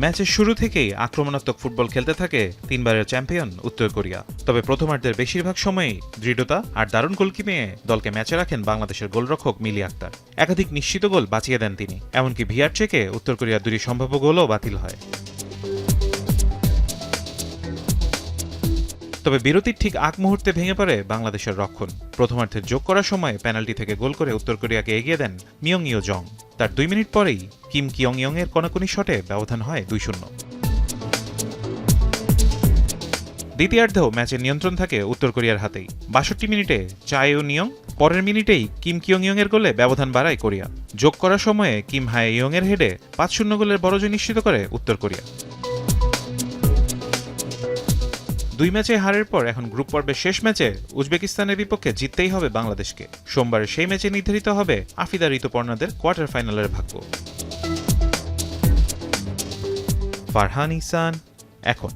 ম্যাচের শুরু থেকেই আক্রমণাত্মক ফুটবল খেলতে থাকে তিনবারের চ্যাম্পিয়ন উত্তর কোরিয়া। তবে প্রথমার্ধের বেশিরভাগ সময়ই দৃঢ়তা আর দারুণ গোলকিপিংয়ে দলকে ম্যাচে রাখেন বাংলাদেশের গোলরক্ষক মিলি আক্তার। একাধিক নিশ্চিত গোল বাঁচিয়ে দেন তিনি। এমনকি ভিআর চেকে উত্তর কোরিয়ার 2টি সম্ভাব্য গোলও বাতিল হয়। তবে বিরতির ঠিক আগ মুহূর্তে ভেঙে পড়ে বাংলাদেশের রক্ষণ। প্রথমার্ধের যোগ করার সময় পেনাল্টি থেকে গোল করে উত্তর কোরিয়াকে এগিয়ে দেন মিয়ং ইও জং। তার 2 মিনিট পরেই কিম কিয়ং ইয়ং এর কনাকুনি শটে ব্যবধান হয় 2-0। দ্বিতীয়ার্ধেও ম্যাচের নিয়ন্ত্রণ থাকে উত্তর কোরিয়ার হাতেই। 62 মিনিটে চায়ো নিয়ং, পরের মিনিটেই কিম কিয়ং ইয়ং এর গোলে ব্যবধান বাড়ায় কোরিয়া। যোগ করার সময়ে কিম হায়ে ইয়ং এর হেডে 5-0 গোলের বড় জয় নিশ্চিত করে উত্তর কোরিয়া। 2 ম্যাচে হারের পর এখন গ্রুপ পর্বের শেষ ম্যাচে উজবেকিস্তানের বিপক্ষে জিততেই হবে বাংলাদেশকে। সোমবার সেই ম্যাচে নির্ধারিত হবে আফিদা ঋতুপর্ণাদের কোয়ার্টার ফাইনালের ভাগ্য। ফারহান ইহসান, এখন।